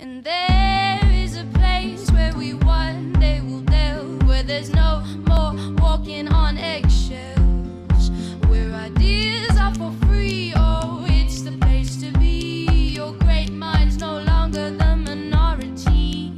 And there is a place where we one day will delve, where there's no more walking on eggshells, where ideas are for free. Oh, it's the place to be. Your great mind's no longer the minority.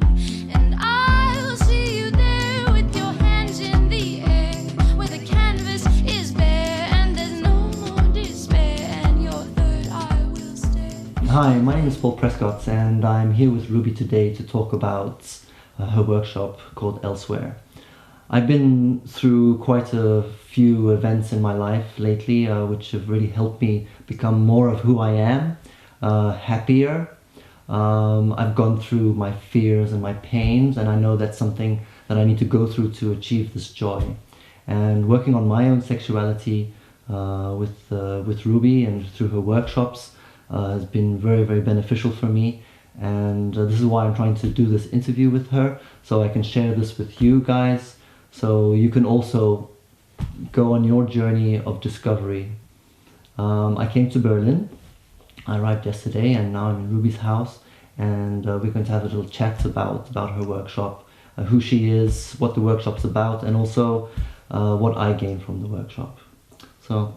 And I'll see you there with your hands in the air, where the canvas is bare and there's no more despair, and your third eye will stare. Hi, my name is Paul Prescott and I'm here with Ruby today to talk about her workshop called Elsewhere. I've been through quite a few events in my life lately which have really helped me become more of who I am, happier. I've gone through my fears and my pains, and I know that's something that I need to go through to achieve this joy. And working on my own sexuality with Ruby and through her workshops has been very, very beneficial for me. And this is why I'm trying to do this interview with her, so I can share this with you guys, so you can also go on your journey of discovery. I came to Berlin. I arrived yesterday and now I'm in Ruby's house, and we're going to have a little chat about her workshop, who she is, what the workshop's about, and also what I gained from the workshop. So,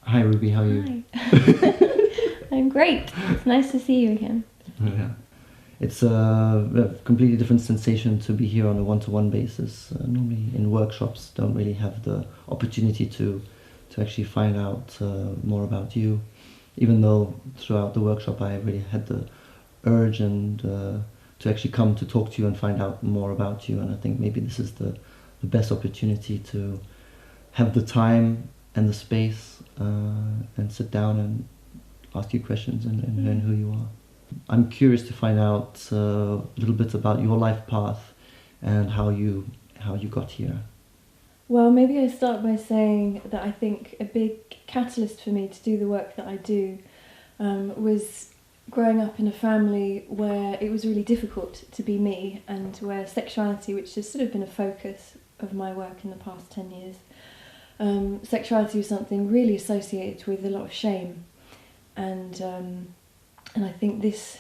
hi Ruby, how are you? Hi. I'm great. It's nice to see you again. Yeah. It's a completely different sensation to be here on a one-to-one basis. Normally in workshops don't really have the opportunity to actually find out more about you, even though throughout the workshop I really had the urge and to actually come to talk to you and find out more about you. And I think maybe this is the best opportunity to have the time and the space and sit down and ask you questions and learn who you are. I'm curious to find out a little bit about your life path and how you got here. Well, maybe I start by saying that I think a big catalyst for me to do the work that I do was growing up in a family where it was really difficult to be me, and where sexuality, which has sort of been a focus of my work in the past 10 years, sexuality was something really associated with a lot of shame. And I think this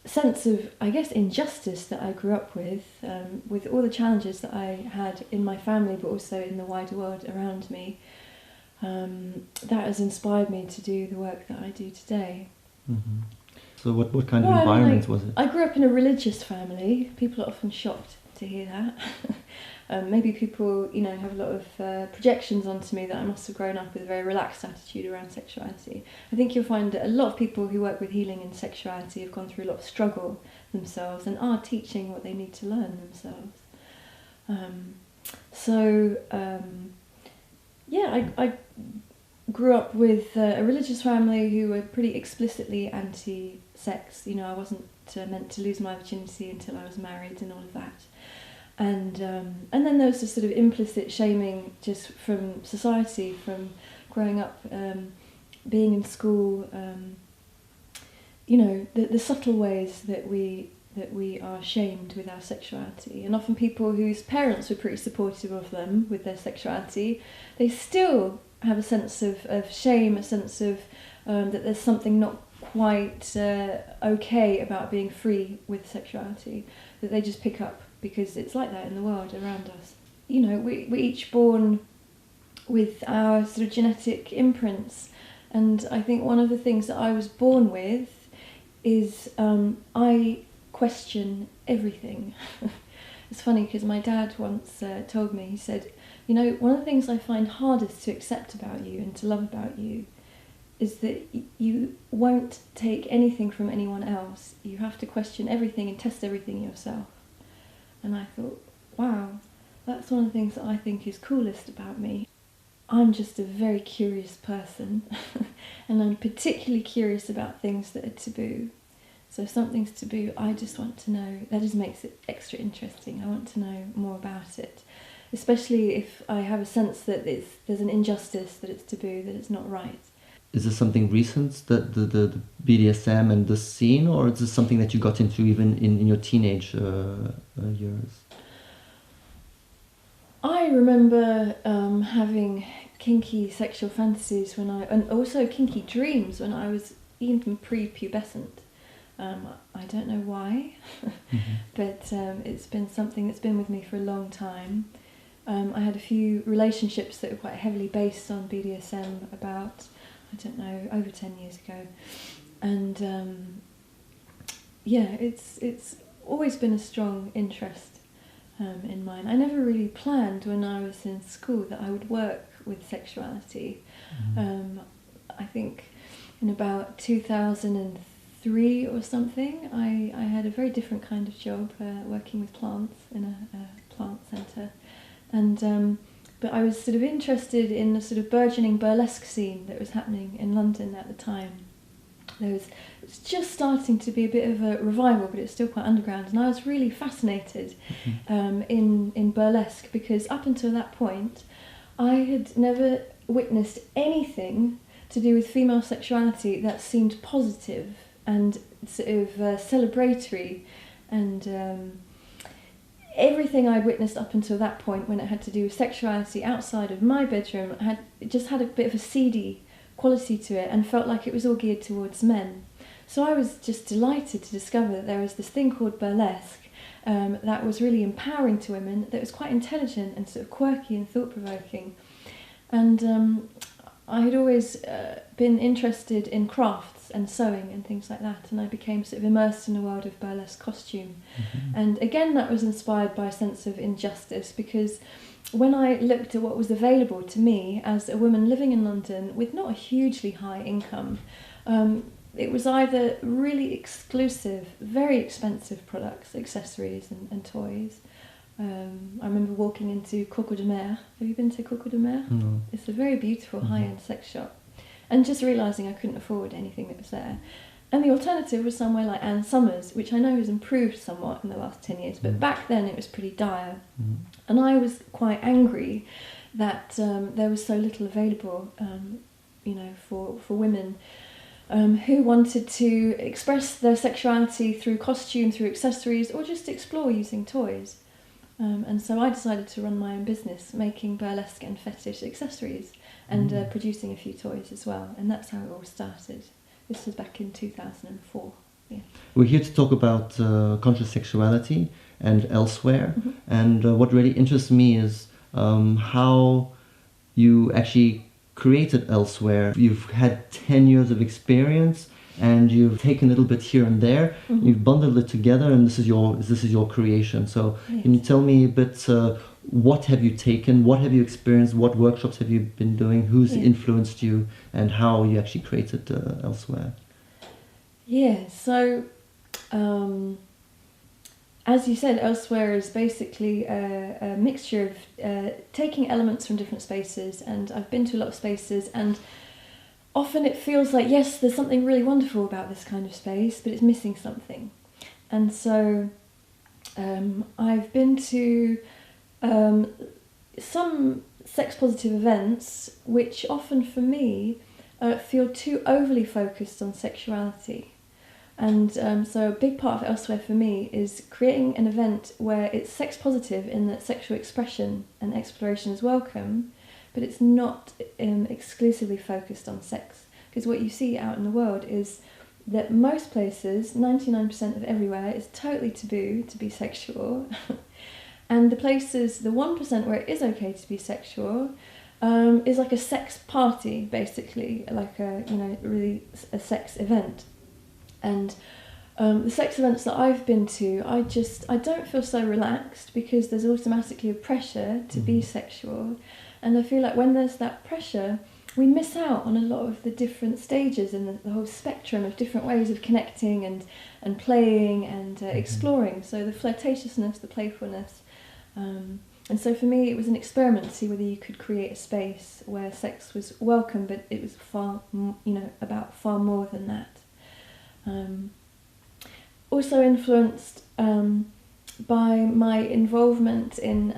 sense of, I guess, injustice that I grew up with all the challenges that I had in my family, but also in the wider world around me, that has inspired me to do the work that I do today. Mm-hmm. So what kind of environment was it? I grew up in a religious family. People are often shocked to hear that. Maybe people, have a lot of projections onto me that I must have grown up with a very relaxed attitude around sexuality. I think you'll find that a lot of people who work with healing and sexuality have gone through a lot of struggle themselves and are teaching what they need to learn themselves. I grew up with a religious family who were pretty explicitly anti-sex. I wasn't meant to lose my virginity until I was married and all of that. And then there was this sort of implicit shaming just from society, from growing up, being in school, the subtle ways that we are shamed with our sexuality. And often people whose parents were pretty supportive of them with their sexuality, they still have a sense of shame, a sense of that there's something not quite okay about being free with sexuality, that they just pick up, because it's like that in the world around us. We're each born with our sort of genetic imprints, and I think one of the things that I was born with is I question everything. It's funny because my dad once told me, he said, one of the things I find hardest to accept about you and to love about you is that you won't take anything from anyone else. You have to question everything and test everything yourself. And I thought, wow, that's one of the things that I think is coolest about me. I'm just a very curious person, and I'm particularly curious about things that are taboo. So if something's taboo, I just want to know. That just makes it extra interesting. I want to know more about it, especially if I have a sense that there's an injustice, that it's taboo, that it's not right. Is this something recent, the BDSM and this scene, or is this something that you got into even in your teenage years? I remember having kinky sexual fantasies and also kinky dreams when I was even pre-pubescent. I don't know why, but it's been something that's been with me for a long time. I had a few relationships that were quite heavily based on BDSM about, I don't know, over 10 years ago. And yeah, it's always been a strong interest in mine. I never really planned when I was in school that I would work with sexuality. I think in about 2003 or something, I had a very different kind of job, working with plants in a plant centre. And but I was sort of interested in the sort of burgeoning burlesque scene that was happening in London at the time. It was just starting to be a bit of a revival, but it's still quite underground, and I was really fascinated in burlesque, because up until that point I had never witnessed anything to do with female sexuality that seemed positive and sort of celebratory, and everything I'd witnessed up until that point when it had to do with sexuality outside of my bedroom just had a bit of a seedy quality to it and felt like it was all geared towards men. So I was just delighted to discover that there was this thing called burlesque that was really empowering to women, that was quite intelligent and sort of quirky and thought-provoking. And I had always been interested in crafts and sewing and things like that, and I became sort of immersed in the world of burlesque costume. And again, that was inspired by a sense of injustice, because when I looked at what was available to me as a woman living in London with not a hugely high income, it was either really exclusive, very expensive products, accessories and toys. I remember walking into Coco de Mer. Have you been to Coco de Mer? No. It's a very beautiful high-end sex shop. And just realising I couldn't afford anything that was there. And the alternative was somewhere like Ann Summers, which I know has improved somewhat in the last 10 years, but back then it was pretty dire. And I was quite angry that there was so little available, for women who wanted to express their sexuality through costume, through accessories, or just explore using toys. And so I decided to run my own business, making burlesque and fetish accessories, and producing a few toys as well. And that's how it all started. This was back in 2004. Yeah. We're here to talk about conscious sexuality and elsewhere. And what really interests me is how you actually created elsewhere. You've had 10 years of experience, and you've taken a little bit here and there. You've bundled it together, and this is your creation. So can you tell me a bit, what have you taken, what have you experienced, what workshops have you been doing, who's influenced you, and how you actually created elsewhere? Yeah, so as you said, elsewhere is basically a mixture of taking elements from different spaces, and I've been to a lot of spaces, and often it feels like, yes, there's something really wonderful about this kind of space, but it's missing something. And so I've been to some sex-positive events, which often for me feel too overly focused on sexuality. And so a big part of Elsewhere for me is creating an event where it's sex-positive in that sexual expression and exploration is welcome, but it's not exclusively focused on sex. Because what you see out in the world is that most places, 99% of everywhere, is totally taboo to be sexual. And the places, the 1% where it is okay to be sexual, is like a sex party, basically, like really a sex event. And the sex events that I've been to, I don't feel so relaxed, because there's automatically a pressure to be sexual. And I feel like when there's that pressure, we miss out on a lot of the different stages and the whole spectrum of different ways of connecting and playing and exploring. So the flirtatiousness, the playfulness. And so for me, it was an experiment to see whether you could create a space where sex was welcome, but it was about far more than that. Also influenced by my involvement in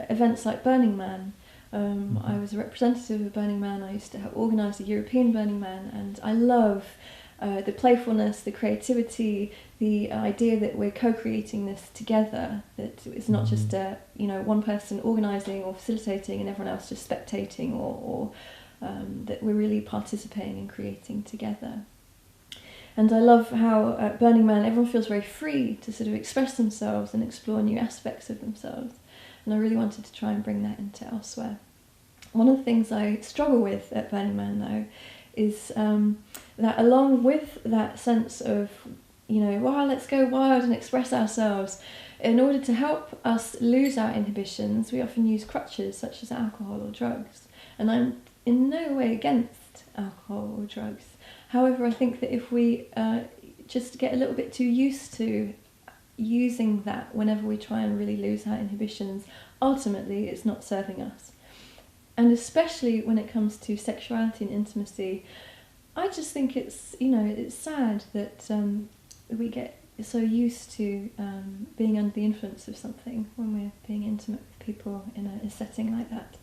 events like Burning Man. I was a representative of Burning Man. I used to have organised a European Burning Man, and I love the playfulness, the creativity, the idea that we're co-creating this together, that it's not just one person organising or facilitating and everyone else just spectating, or that we're really participating and creating together. And I love how at Burning Man everyone feels very free to sort of express themselves and explore new aspects of themselves. And I really wanted to try and bring that into Elsewhere. One of the things I struggle with at Burning Man, though, is that along with that sense of, wow, let's go wild and express ourselves, in order to help us lose our inhibitions, we often use crutches such as alcohol or drugs. And I'm in no way against alcohol or drugs. However, I think that if we just get a little bit too used to using that whenever we try and really lose our inhibitions, ultimately it's not serving us. And especially when it comes to sexuality and intimacy, I just think it's sad that we get so used to being under the influence of something when we're being intimate with people in a setting like that.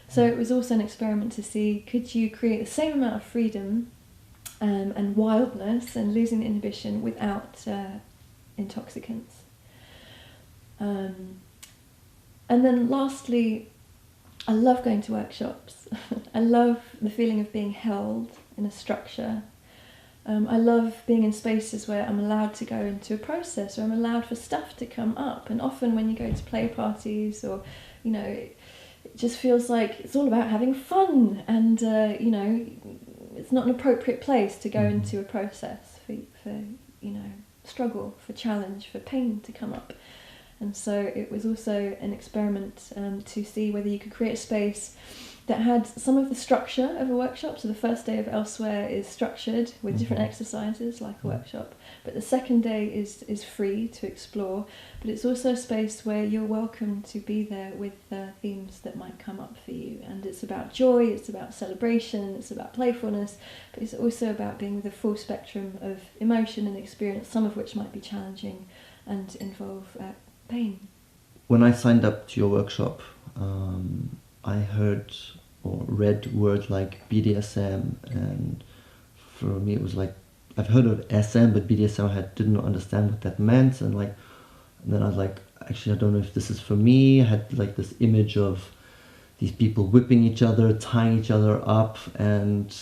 So it was also an experiment to see, could you create the same amount of freedom and wildness and losing the inhibition without intoxicants. And then lastly, I love going to workshops. I love the feeling of being held in a structure. I love being in spaces where I'm allowed to go into a process, or I'm allowed for stuff to come up. And often when you go to play parties, or, it just feels like it's all about having fun, and, it's not an appropriate place to go into a process for struggle, for challenge, for pain to come up. And so it was also an experiment to see whether you could create a space that had some of the structure of a workshop. So the first day of Elsewhere is structured with different exercises like a workshop, but the second day is free to explore, but it's also a space where you're welcome to be there with themes that might come up for you. And it's about joy, it's about celebration, it's about playfulness, but it's also about being with a full spectrum of emotion and experience, some of which might be challenging and involve pain. When I signed up to your workshop, I heard or read words like BDSM, and for me it was like, I've heard of SM, but BDSM I didn't understand what that meant, and then I was like, actually I don't know if this is for me. I had like this image of these people whipping each other, tying each other up, and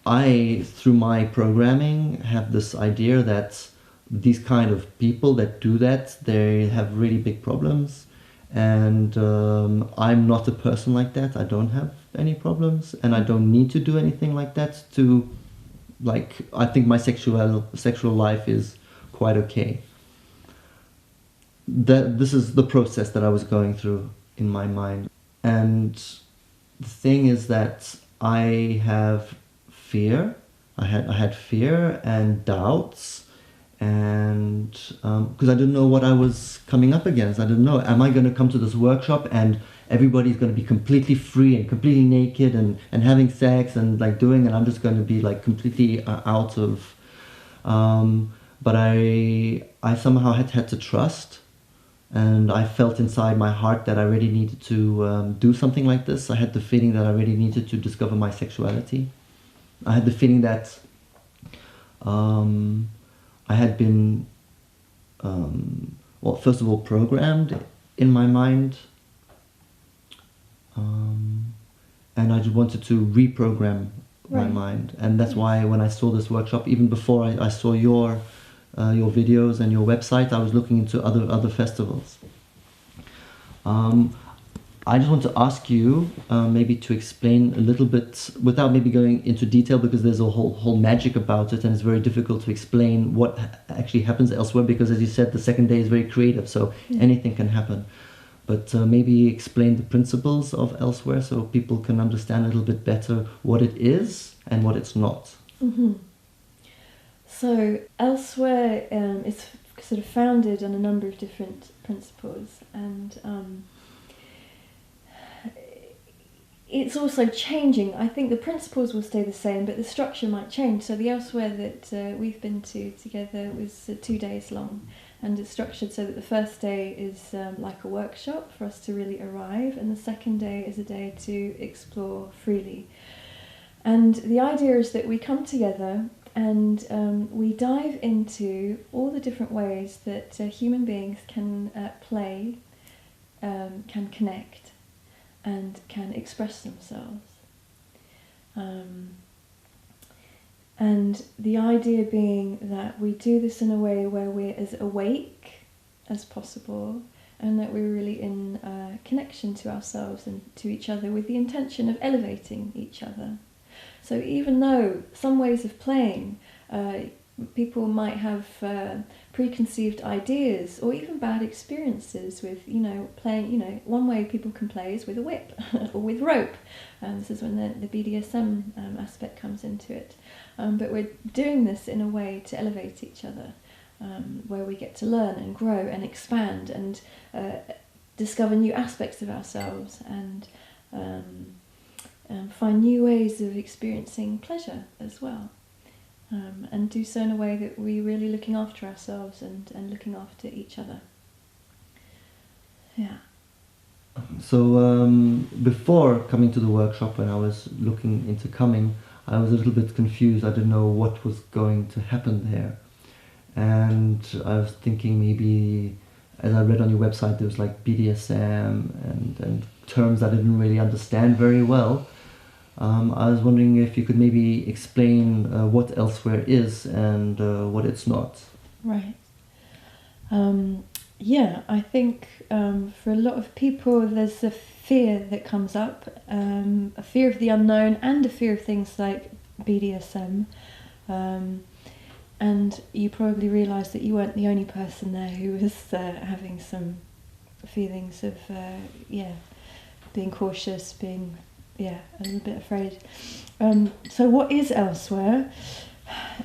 I, through my programming, have this idea that these kind of people that do that, they have really big problems. And I'm not a person like that. I don't have any problems, and I don't need to do anything like that to, I think my sexual life is quite okay. This is the process that I was going through in my mind. And the thing is that I have fear. I had fear and doubts. And because I didn't know what I was coming up against. I didn't know, am I going to come to this workshop and everybody's going to be completely free and completely naked and having sex and and I'm just going to be completely out of... but I somehow had to trust, and I felt inside my heart that I really needed to do something like this. I had the feeling that I really needed to discover my sexuality. I had the feeling that I had been, first of all, programmed in my mind, and I just wanted to reprogram my mind. And that's why when I saw this workshop, even before I saw your videos and your website, I was looking into other festivals. I just want to ask you maybe to explain a little bit, without maybe going into detail, because there's a whole magic about it, and it's very difficult to explain what actually happens elsewhere, because as you said, the second day is very creative, so anything can happen. But maybe explain the principles of Elsewhere so people can understand a little bit better what it is and what it's not. Mm-hmm. So Elsewhere is sort of founded on a number of different principles, and it's also changing. I think the principles will stay the same, but the structure might change. So the Elsewhere that we've been to together was 2 days long, and it's structured so that the first day is like a workshop for us to really arrive, and the second day is a day to explore freely. And the idea is that we come together and we dive into all the different ways that human beings can play, can connect, and can express themselves. And the idea being that we do this in a way where we're as awake as possible, and that we're really in connection to ourselves and to each other with the intention of elevating each other. So even though some ways of playing, people might have preconceived ideas or even bad experiences with, playing, one way people can play is with a whip or with rope. This is when the BDSM aspect comes into it. But we're doing this in a way to elevate each other, where we get to learn and grow and expand and discover new aspects of ourselves and find new ways of experiencing pleasure as well. And do so in a way that we're really looking after ourselves and looking after each other. Yeah. So before coming to the workshop, when I was looking into coming, I was a little bit confused. I didn't know what was going to happen there. And I was thinking maybe, as I read on your website, there was like BDSM and terms I didn't really understand very well. I was wondering if you could maybe explain what Elsewhere is and what it's not. Right. I think for a lot of people there's a fear that comes up, a fear of the unknown and a fear of things like BDSM. And you probably realised that you weren't the only person there who was having some feelings of, being cautious, being, a little bit afraid. So what is Elsewhere?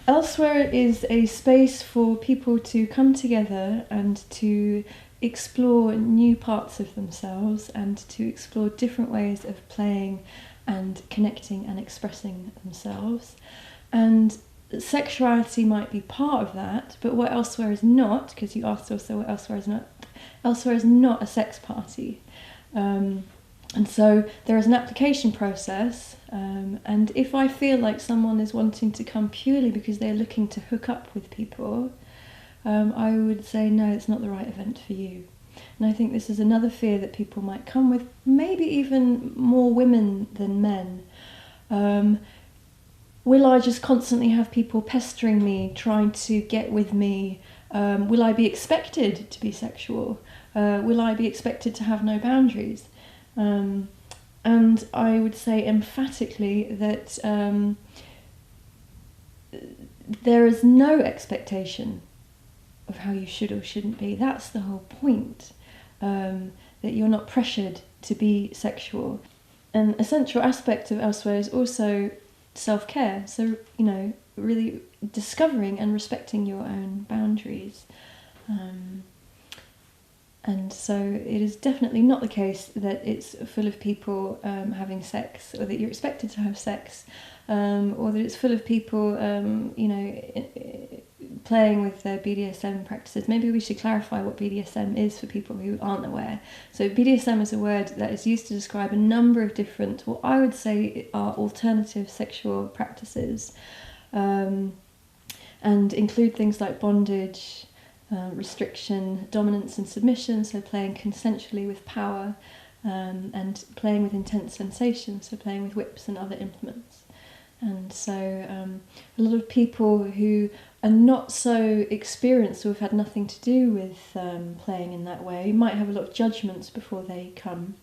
Elsewhere is a space for people to come together and to explore new parts of themselves and to explore different ways of playing and connecting and expressing themselves. And sexuality might be part of that, but what Elsewhere is not, because you asked also what Elsewhere is not a sex party. And so there is an application process, and if I feel like someone is wanting to come purely because they're looking to hook up with people, I would say no, it's not the right event for you. And I think this is another fear that people might come with, maybe even more women than men. Will I just constantly have people pestering me, trying to get with me? Will I be expected to be sexual? Will I be expected to have no boundaries? And I would say emphatically that there is no expectation of how you should or shouldn't be. That's the whole point, that you're not pressured to be sexual. And a central aspect of Elsewhere is also self-care, so really discovering and respecting your own boundaries. And so it is definitely not the case that it's full of people having sex, or that you're expected to have sex, or that it's full of people, playing with their BDSM practices. Maybe we should clarify what BDSM is for people who aren't aware. So BDSM is a word that is used to describe a number of different, what I would say are alternative sexual practices, and include things like bondage, restriction, dominance and submission, so playing consensually with power, and playing with intense sensations, so playing with whips and other implements. And so a lot of people who are not so experienced or have had nothing to do with playing in that way might have a lot of judgments before they come,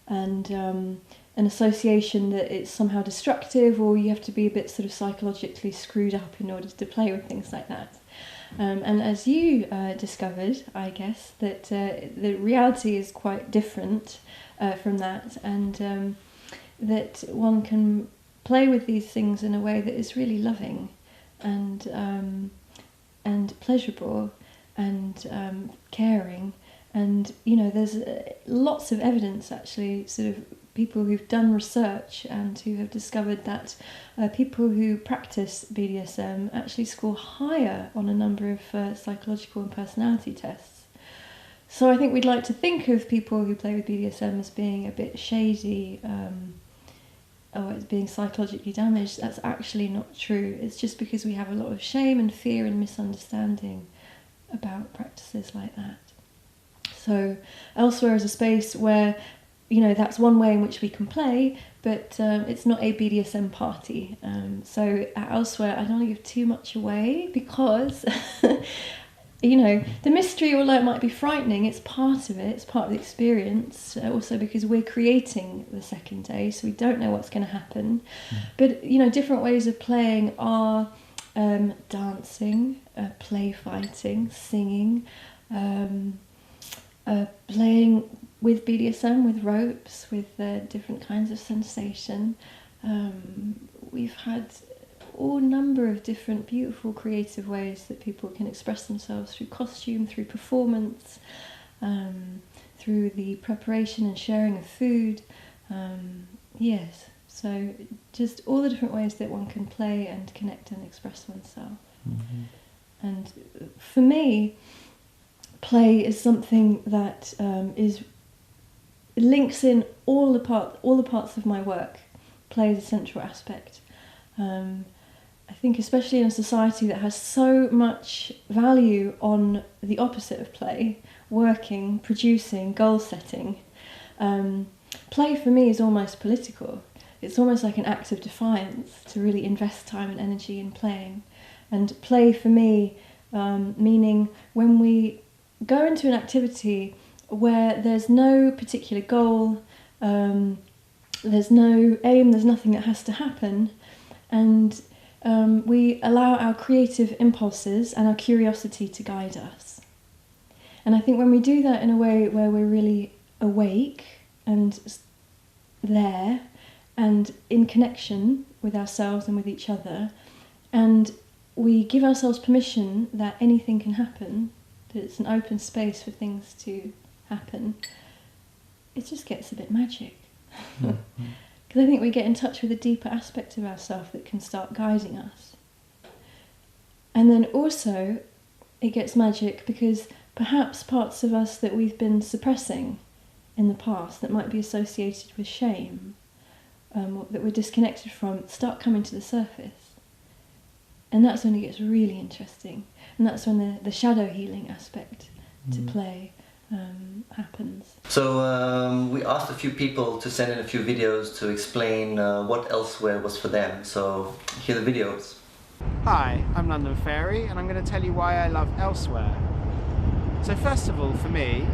and an association that it's somehow destructive, or you have to be a bit sort of psychologically screwed up in order to play with things like that. And as you discovered, I guess, that the reality is quite different from that, and that one can play with these things in a way that is really loving and pleasurable and caring. And there's lots of evidence, actually, sort of people who've done research and who have discovered that people who practice BDSM actually score higher on a number of psychological and personality tests. So I think we'd like to think of people who play with BDSM as being a bit shady, or as being psychologically damaged. That's actually not true. It's just because we have a lot of shame and fear and misunderstanding about practices like that. So Elsewhere is a space where that's one way in which we can play, but it's not a BDSM party. So at Elsewhere, I don't want to give too much away because, you know, the mystery, although it might be frightening, it's part of it, it's part of the experience. Also because we're creating the second day, so we don't know what's going to happen. But, you know, different ways of playing are dancing, play fighting, singing, playing with BDSM, with ropes, with different kinds of sensation. We've had all number of different beautiful creative ways that people can express themselves through costume, through performance, through the preparation and sharing of food. Yes, so just all the different ways that one can play and connect and express oneself. Mm-hmm. And for me, play is something that links in all the parts of my work. Play is a central aspect. I think especially in a society that has so much value on the opposite of play, working, producing, goal setting, play for me is almost political. It's almost like an act of defiance to really invest time and energy in playing. And play for me, meaning when we go into an activity where there's no particular goal, there's no aim, there's nothing that has to happen, and we allow our creative impulses and our curiosity to guide us. And I think when we do that in a way where we're really awake and there and in connection with ourselves and with each other, and we give ourselves permission that anything can happen, that it's an open space for things to happen, it just gets a bit magic. Because I think we get in touch with a deeper aspect of ourselves that can start guiding us. And then also it gets magic because perhaps parts of us that we've been suppressing in the past that might be associated with shame, that we're disconnected from, start coming to the surface. And that's when it gets really interesting. And that's when the shadow healing aspect to play happens. So we asked a few people to send in a few videos to explain what Elsewhere was for them. So here are the videos. Hi, I'm London Fairy and I'm going to tell you why I love Elsewhere. So first of all, for me,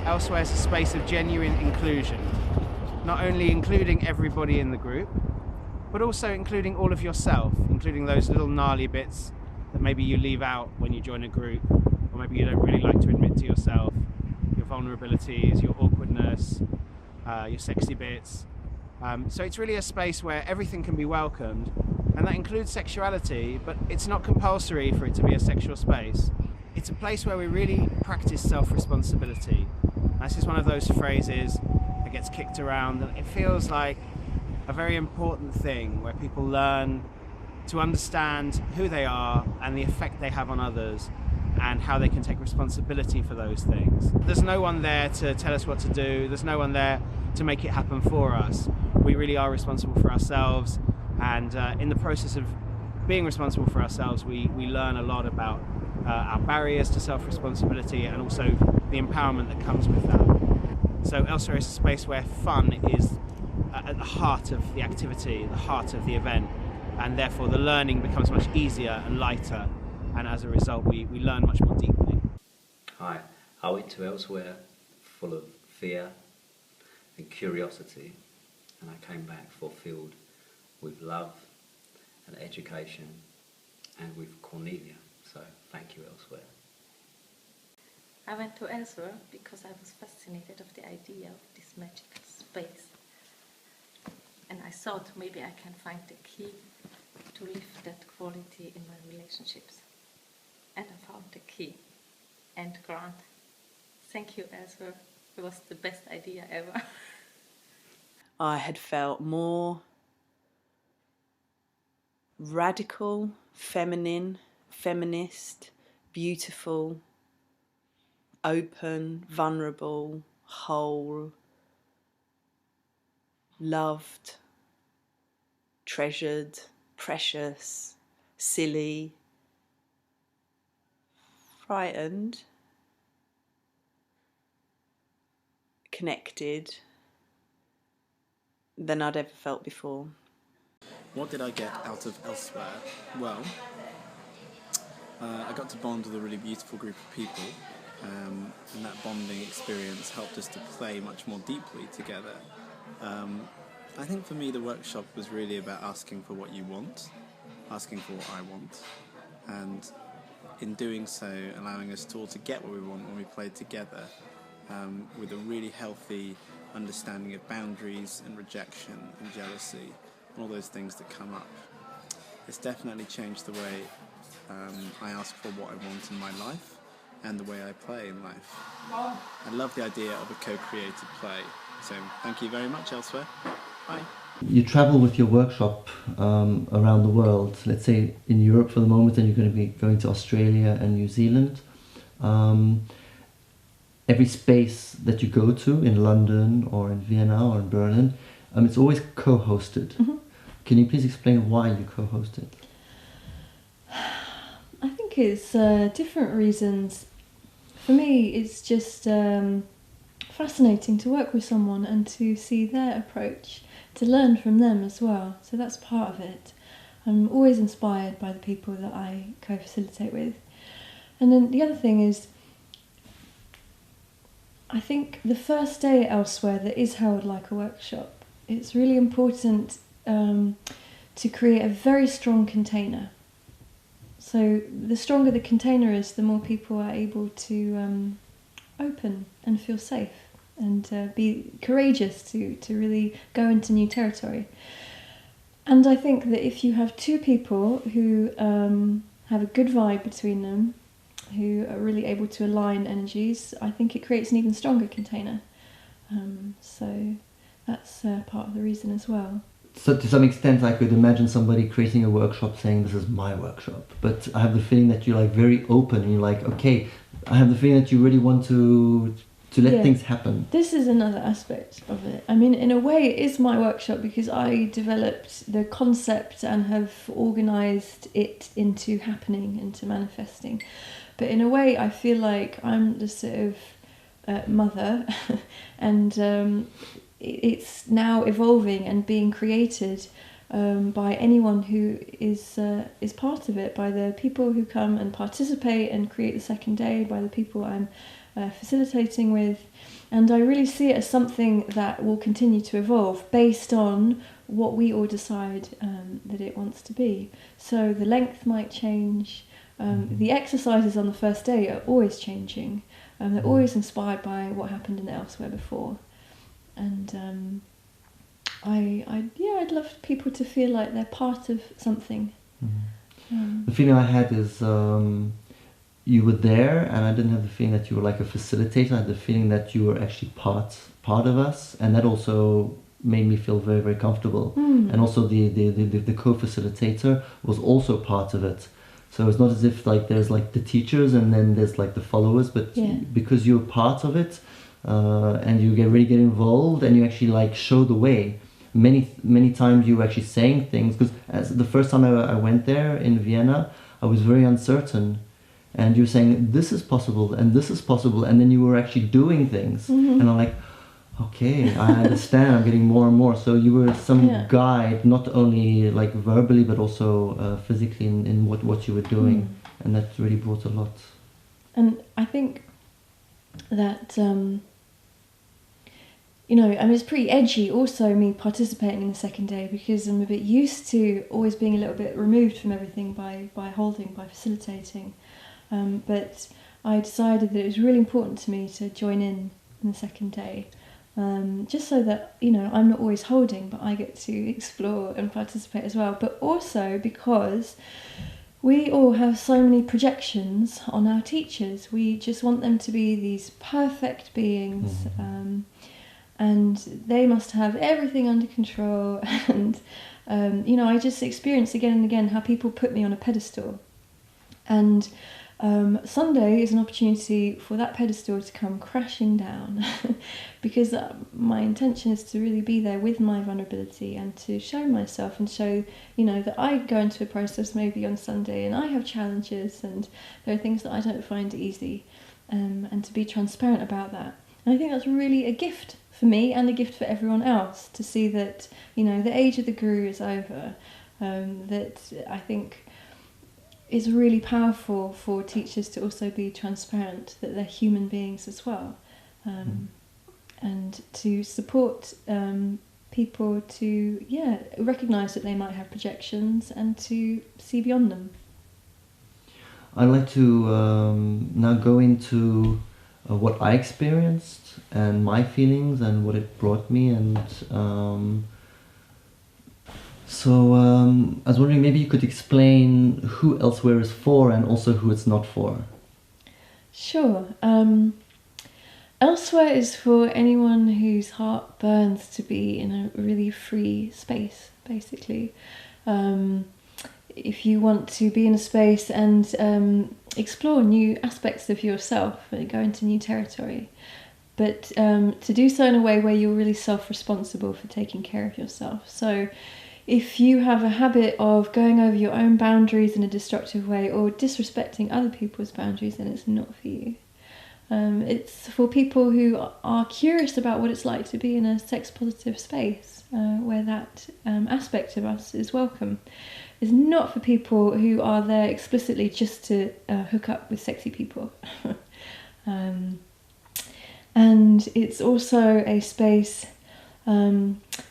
Elsewhere is a space of genuine inclusion. Not only including everybody in the group, but also including all of yourself, including those little gnarly bits that maybe you leave out when you join a group, or maybe you don't really like to admit to yourself, your vulnerabilities, your awkwardness, your sexy bits. So it's really a space where everything can be welcomed, and that includes sexuality, but it's not compulsory for it to be a sexual space. It's a place where we really practice self-responsibility. This is one of those phrases that gets kicked around, and it feels like a very important thing where people learn to understand who they are and the effect they have on others and how they can take responsibility for those things. There's no one there to tell us what to do, there's no one there to make it happen for us. We really are responsible for ourselves, and in the process of being responsible for ourselves, we learn a lot about our barriers to self-responsibility and also the empowerment that comes with that. So Elsewhere is a space where fun is at the heart of the activity, the heart of the event, and therefore the learning becomes much easier and lighter, and as a result we learn much more deeply. Hi, I went to Elsewhere full of fear and curiosity, and I came back fulfilled with love and education and with Cornelia, so thank you Elsewhere. I went to Elsewhere because I was fascinated of the idea of this magical space. And I thought maybe I can find the key to lift that quality in my relationships. And I found the key. And Grant, thank you Elsewhere. It was the best idea ever. I had felt more radical, feminine, feminist, beautiful, open, vulnerable, whole, loved, treasured, precious, silly, frightened, connected, than I'd ever felt before. What did I get out of Elsewhere? Well, I got to bond with a really beautiful group of people, and that bonding experience helped us to play much more deeply together. I think for me the workshop was really about asking for what you want, asking for what I want, and in doing so allowing us to all to get what we want when we played together, with a really healthy understanding of boundaries and rejection and jealousy and all those things that come up. It's definitely changed the way I ask for what I want in my life and the way I play in life. I love the idea of a co-created play. So thank you very much, Elsewhere. Bye. You travel with your workshop around the world, let's say in Europe for the moment, and you're going to be going to Australia and New Zealand. Every space that you go to in London or in Vienna or in Berlin, it's always co-hosted. Mm-hmm. Can you please explain why you co-host it? I think it's different reasons. For me, it's just fascinating to work with someone and to see their approach, to learn from them as well. So that's part of it. I'm always inspired by the people that I co-facilitate with. And then the other thing is, I think the first day Elsewhere that is held like a workshop, it's really important to create a very strong container. So the stronger the container is, the more people are able to open and feel safe and be courageous to really go into new territory. And I think that if you have two people who have a good vibe between them, who are really able to align energies, I think it creates an even stronger container. So that's part of the reason as well. So to some extent I could imagine somebody creating a workshop saying this is my workshop, but I have the feeling that you're like very open and you're like, okay, I have the feeling that you really want to let things happen. This is another aspect of it. I mean, in a way it is my workshop because I developed the concept and have organised it into happening, into manifesting. But in a way I feel like I'm the sort of mother and it's now evolving and being created by anyone who is part of it, by the people who come and participate and create the second day, by the people I'm facilitating with. And I really see it as something that will continue to evolve based on what we all decide that it wants to be. So the length might change. The exercises on the first day are always changing. They're always inspired by what happened in Elsewhere before. And I'd love people to feel like they're part of something. The feeling I had is you were there, and I didn't have the feeling that you were like a facilitator. I had the feeling that you were actually part of us, and that also made me feel very, very comfortable. And also the co-facilitator was also part of it. So it's not as if like there's like the teachers and then there's like the followers, but because you're part of it. And you really get involved and you actually like show the way. Many times you were actually saying things, because as the first time I went there in Vienna, I was very uncertain, and you were saying this is possible and this is possible, and then you were actually doing things, and I'm like, okay, I understand. I'm getting more and more. So you were some guide, not only like verbally but also physically in what you were doing, and that really brought a lot. And I think that I mean, it's pretty edgy also, me participating in the second day, because I'm a bit used to always being a little bit removed from everything by facilitating. But I decided that it was really important to me to join in the second day, just so that, I'm not always holding, but I get to explore and participate as well. But also because we all have so many projections on our teachers. We just want them to be these perfect beings, and they must have everything under control. And, I just experience again and again how people put me on a pedestal. And Sunday is an opportunity for that pedestal to come crashing down, because my intention is to really be there with my vulnerability and to show myself and show, that I go into a process maybe on Sunday and I have challenges and there are things that I don't find easy, and to be transparent about that. And I think that's really a gift for me and a gift for everyone else to see that, you know, the age of the guru is over. That I think is really powerful for teachers to also be transparent that they're human beings as well, and to support people to recognise that they might have projections and to see beyond them. I'd like to now go into what I experienced and my feelings and what it brought me, and so I was wondering, maybe you could explain who Elsewhere is for and also who it's not for. Sure. Elsewhere is for anyone whose heart burns to be in a really free space, basically. If you want to be in a space and explore new aspects of yourself, go into new territory, but to do so in a way where you're really self-responsible for taking care of yourself. So if you have a habit of going over your own boundaries in a destructive way or disrespecting other people's boundaries, then it's not for you. It's for people who are curious about what it's like to be in a sex-positive space where that aspect of us is welcome. It's not for people who are there explicitly just to hook up with sexy people. And it's also a space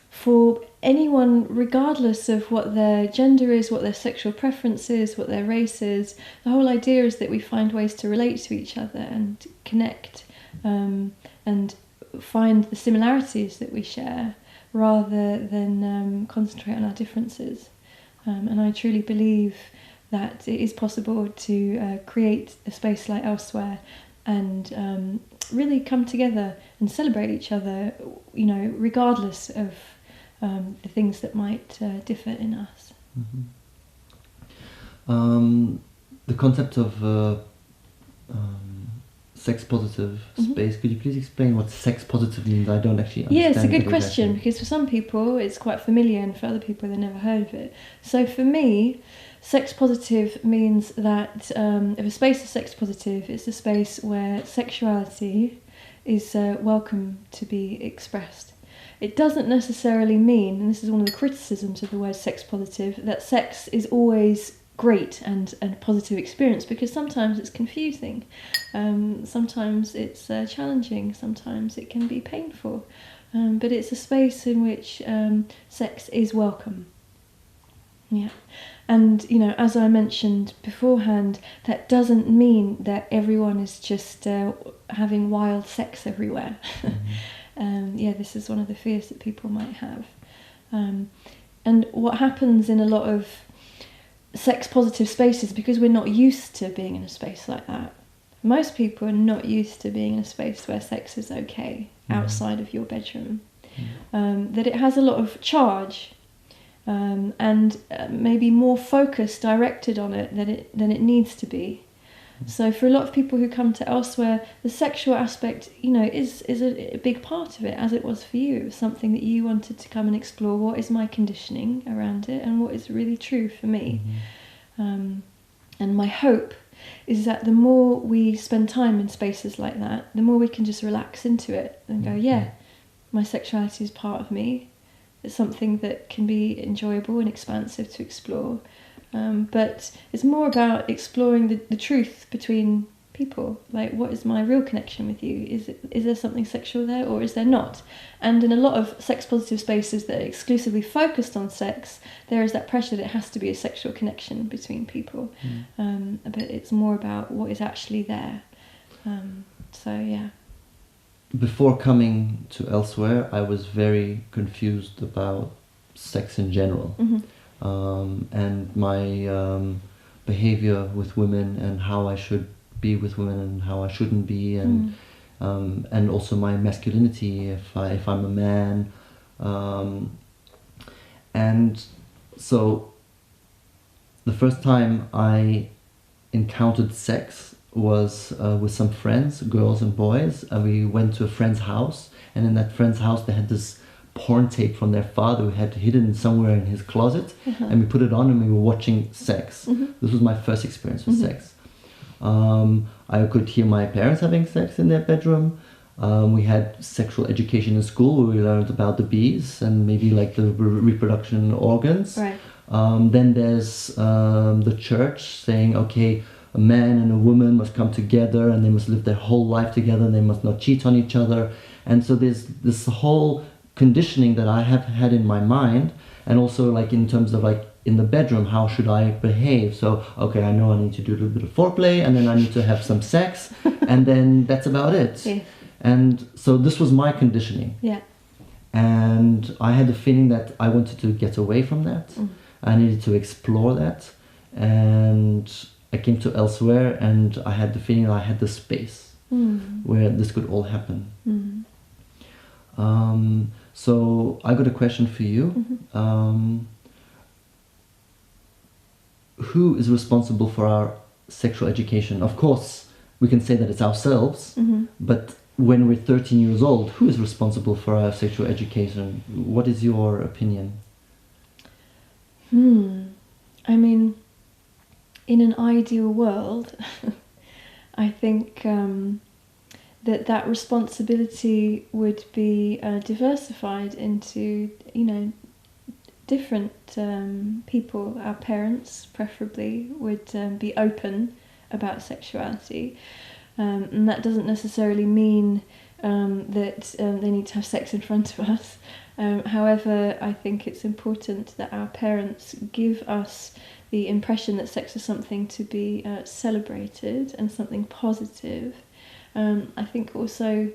for anyone, regardless of what their gender is, what their sexual preference is, what their race is. The whole idea is that we find ways to relate to each other and connect and find the similarities that we share rather than concentrate on our differences. And I truly believe that it is possible to create a space like Elsewhere and really come together and celebrate each other, you know, regardless of the things that might differ in us. The concept of sex-positive space, could you please explain what sex-positive means? I don't actually understand. Yeah, it's a good it question, exactly. because for some people it's quite familiar and for other people they've never heard of it. So for me, sex-positive means that if a space is sex-positive, it's a space where sexuality is welcome to be expressed. It doesn't necessarily mean, and this is one of the criticisms of the word sex-positive, that sex is always great and a positive experience, because sometimes it's confusing, sometimes it's challenging, sometimes it can be painful, but it's a space in which sex is welcome. Yeah, and you know, as I mentioned beforehand, that doesn't mean that everyone is just having wild sex everywhere. This is one of the fears that people might have, and what happens in a lot of sex-positive spaces, because we're not used to being in a space like that. Most people are not used to being in a space where sex is okay outside of your bedroom. That it has a lot of charge and maybe more focus directed on it than it needs to be. So for a lot of people who come to Elsewhere, the sexual aspect, you know, is a big part of it, as it was for you. It was something that you wanted to come and explore. What is my conditioning around it, and what is really true for me? And my hope is that the more we spend time in spaces like that, the more we can just relax into it and go, yeah, my sexuality is part of me. It's something that can be enjoyable and expansive to explore. But it's more about exploring the truth between people. Like, what is my real connection with you? Is there something sexual there, or is there not? And in a lot of sex-positive spaces that are exclusively focused on sex, there is that pressure that it has to be a sexual connection between people. But it's more about what is actually there. Before coming to Elsewhere, I was very confused about sex in general. And my behavior with women, and how I should be with women and how I shouldn't be, and also my masculinity if I'm a man, and so the first time I encountered sex was with some friends, girls and boys. We went to a friend's house, and in that friend's house they had this porn tape from their father who had hidden somewhere in his closet, and we put it on and we were watching sex. This was my first experience with sex. I could hear my parents having sex in their bedroom. We had sexual education in school where we learned about the bees and maybe like the reproduction organs. Right. Then there's the church saying, okay, a man and a woman must come together and they must live their whole life together and they must not cheat on each other. And so there's this whole conditioning that I have had in my mind, and also like in terms of like in the bedroom, how should I behave? So, okay, I know I need to do a little bit of foreplay and then I need to have some sex and then that's about it. Yeah. And so this was my conditioning. Yeah. And I had the feeling that I wanted to get away from that. I needed to explore that. And I came to Elsewhere and I had the feeling that I had the space where this could all happen. So I got a question for you. Who is responsible for our sexual education? Of course, we can say that it's ourselves, but when we're 13 years old, who is responsible for our sexual education? What is your opinion? I mean, in an ideal world, I think that responsibility would be diversified into, different people. Our parents, preferably, would be open about sexuality. And that doesn't necessarily mean that they need to have sex in front of us. However, I think it's important that our parents give us the impression that sex is something to be celebrated and something positive. I think also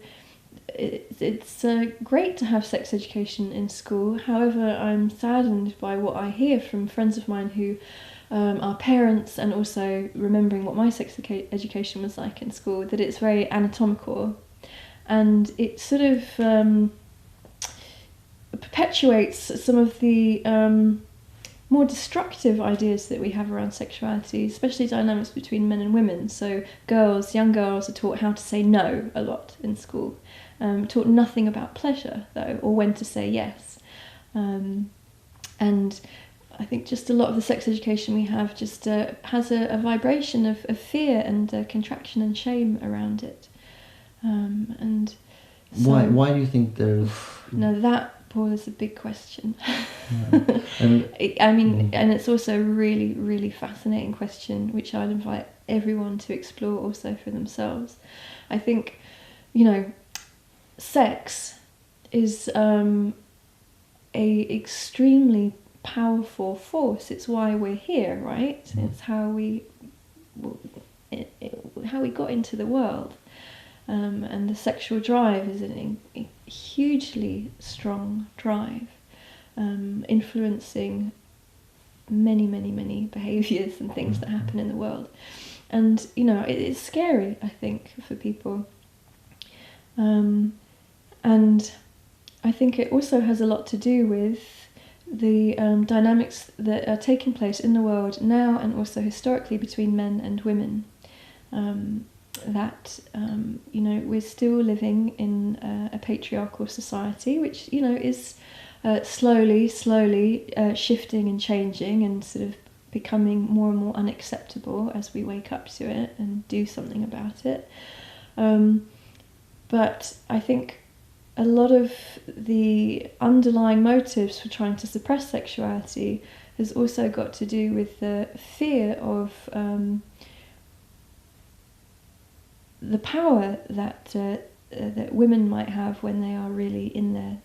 it's great to have sex education in school. However, I'm saddened by what I hear from friends of mine who are parents, and also remembering what my sex education was like in school, that it's very anatomical, and it sort of perpetuates some of the more destructive ideas that we have around sexuality, especially dynamics between men and women. So young girls are taught how to say no a lot in school, taught nothing about pleasure though, or when to say yes. And I think just a lot of the sex education we have just has a vibration of fear and contraction and shame around it. And so, why do you think there's... No, that, Paul, is a big question. And And it's also a really, really fascinating question, which I'd invite everyone to explore also for themselves. I think, sex is a extremely powerful force. It's why we're here, right? It's how we got into the world. And the sexual drive is a hugely strong drive, influencing many, many, many behaviours and things that happen in the world. And, it's scary, I think, for people. And I think it also has a lot to do with the dynamics that are taking place in the world now and also historically between men and women. We're still living in a patriarchal society, which, is slowly shifting and changing and sort of becoming more and more unacceptable as we wake up to it and do something about it. But I think a lot of the underlying motives for trying to suppress sexuality has also got to do with the fear of the power that women might have when they are really in their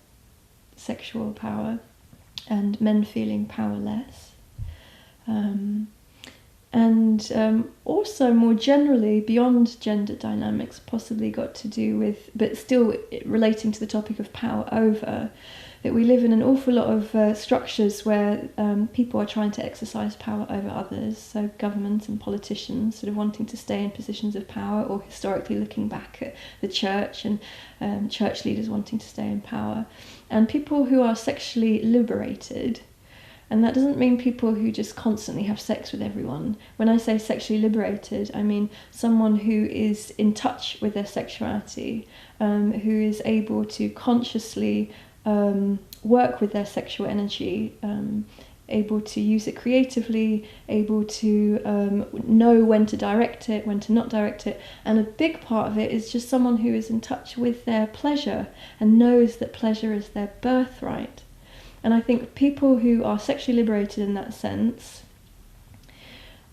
sexual power, and men feeling powerless. Also more generally, beyond gender dynamics, possibly got to do with, but still relating to the topic of power over, that we live in an awful lot of structures where people are trying to exercise power over others, so governments and politicians sort of wanting to stay in positions of power, or historically looking back at the church and church leaders wanting to stay in power, and people who are sexually liberated. And that doesn't mean people who just constantly have sex with everyone. When I say sexually liberated, I mean someone who is in touch with their sexuality, who is able to consciously work with their sexual energy able to use it creatively, able to know when to direct it, when to not direct it. And a big part of it is just someone who is in touch with their pleasure and knows that pleasure is their birthright. And I think people who are sexually liberated in that sense,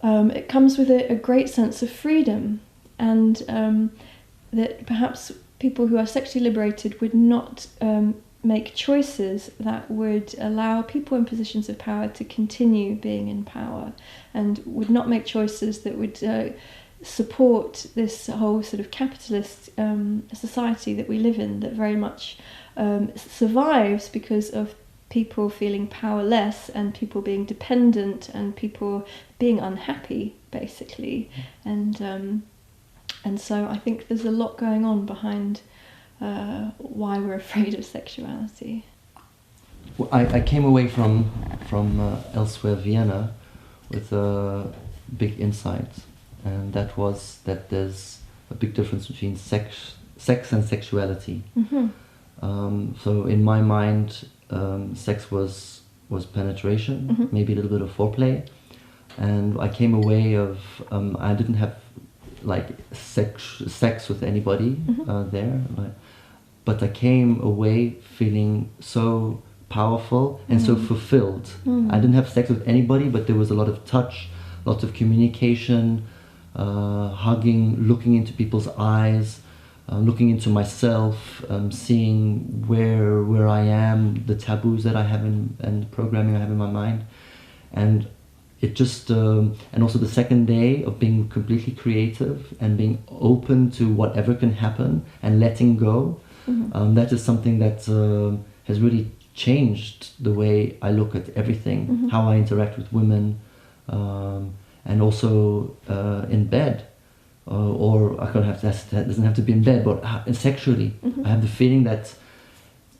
it comes with a great sense of freedom, and that perhaps people who are sexually liberated would not make choices that would allow people in positions of power to continue being in power, and would not make choices that would support this whole sort of capitalist society that we live in, that very much survives because of people feeling powerless and people being dependent and people being unhappy, basically. And so I think there's a lot going on behind why we're afraid of sexuality. Well, I came away from Elsewhere Vienna with a big insight, and that was that there's a big difference between sex and sexuality. Mm-hmm. So in my mind, sex was penetration, Mm-hmm. maybe a little bit of foreplay, and I came away of I didn't have like sex with anybody Mm-hmm. there, but I came away feeling so powerful and so fulfilled. I didn't have sex with anybody, but there was a lot of touch, lots of communication, hugging, looking into people's eyes, looking into myself, seeing where I am, the taboos that I have and the programming I have in my mind. And it just, and also the second day of being completely creative and being open to whatever can happen and letting go. Mm-hmm. That is something that has really changed the way I look at everything, Mm-hmm. how I interact with women, and also in bed. Or I don't have to, that doesn't have to be in bed, but sexually. Mm-hmm. I have the feeling that